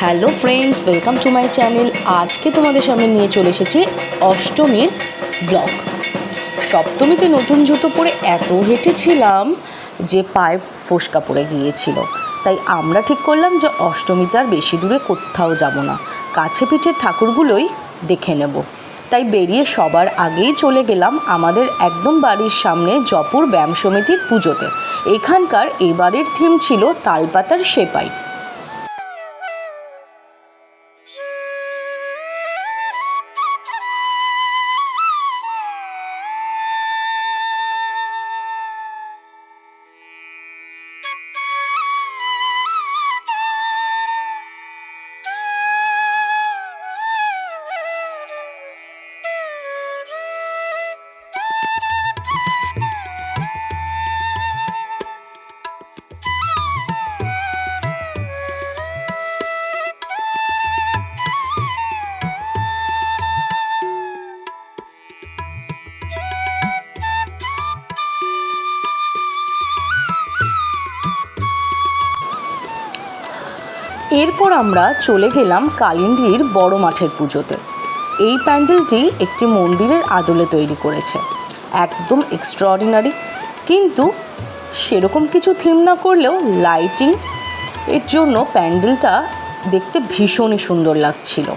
Hello friends, welcome to my channel. আজকে তোমাদের সামনে নিয়ে চলে এসেছি অষ্টমীর ব্লগ। সপ্তমীতে নতুন জুতো পরে এত হেঁটেছিলাম যে পায়ে ফোস্কা পড়ে গিয়েছিল। তাই আমরা ঠিক করলাম যে অষ্টমীতে আর বেশি দূরে কোথাও যাব না, কাছে পিঠের ঠাকুরগুলোই দেখে নেব। তাই বেরিয়ে সবার আগেই চলে গেলাম আমাদের একদম বাড়ির সামনে জয়পুর ব্যায়াম সমিতির পুজোতে। এখানকার এবারের থিম ছিল তালপাতার সেপাই। এরপর আমরা চলে গেলাম কালিন্দির বড় মাঠের পুজোতে। এই প্যান্ডেলটি একটি মন্দিরের আদলে তৈরি করেছে, একদম এক্সট্রাঅর্ডিনারি। কিন্তু সেরকম কিছু থিম না করলেও লাইটিং এর জন্য প্যান্ডেলটা দেখতে ভীষণই সুন্দর লাগছিল।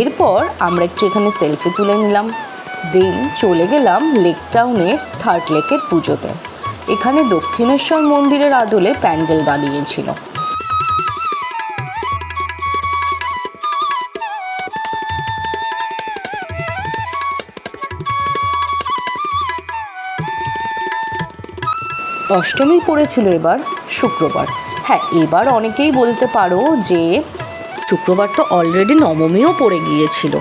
এরপর আমরা একটু এখানে সেলফি তুলে নিলাম, দেন চলে গেলাম লেক টাউনের থার্ড লেকের পুজোতে। এখানে দক্ষিণেশ্বর মন্দিরের আদলে প্যান্ডেল বানিয়েছিল। অষ্টমী পড়েছিল এবার শুক্রবার। হ্যাঁ, এবার অনেকেই বলতে পারো যে শুক্রবার তো অলরেডি নবমীও পড়ে গিয়েছিল,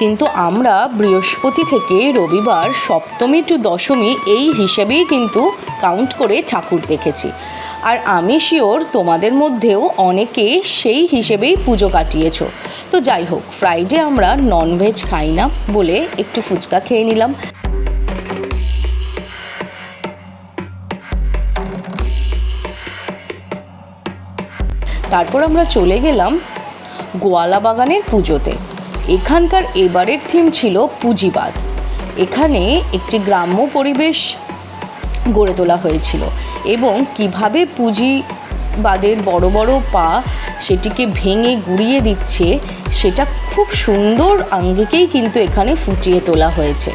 কিন্তু আমরা বৃহস্পতি থেকে রবিবার সপ্তমী টু দশমী এই হিসেবেই কিন্তু কাউন্ট করে ঠাকুর দেখেছি। আর আমি শিওর তোমাদের মধ্যেও অনেকে সেই হিসেবেই পুজো কাটিয়েছো। তো যাই হোক, ফ্রাইডে আমরা ননভেজ খাই না বলে একটু ফুচকা খেয়ে নিলাম। তারপর আমরা চলে গেলাম গোয়ালা বাগানের পুজোতে। এখানকার এবারের থিম ছিল পুঁজিবাদ। এখানে একটি গ্রাম্য পরিবেশ গড়ে তোলা হয়েছিল এবং কিভাবে পুঁজিবাদের বড় বড় পা সেটিকে ভেঙে গুঁড়িয়ে দিচ্ছে সেটা খুব সুন্দর আঙ্গিকেই কিন্তু এখানে ফুটিয়ে তোলা হয়েছে।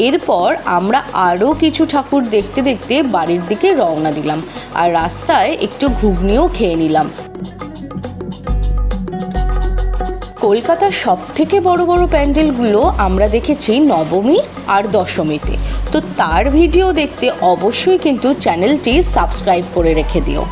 এরপর আমরা আরও কিছু ঠাকুর দেখতে দেখতে বাড়ির দিকে রওনা দিলাম, আর রাস্তায় একটু ঘুগনিও খেয়ে নিলাম। কলকাতার সবথেকে বড় বড় প্যান্ডেলগুলো আমরা দেখেছি নবমী আর দশমীতে। তো তার ভিডিও দেখতে অবশ্যই কিন্তু চ্যানেলটি সাবস্ক্রাইব করে রেখে দিও।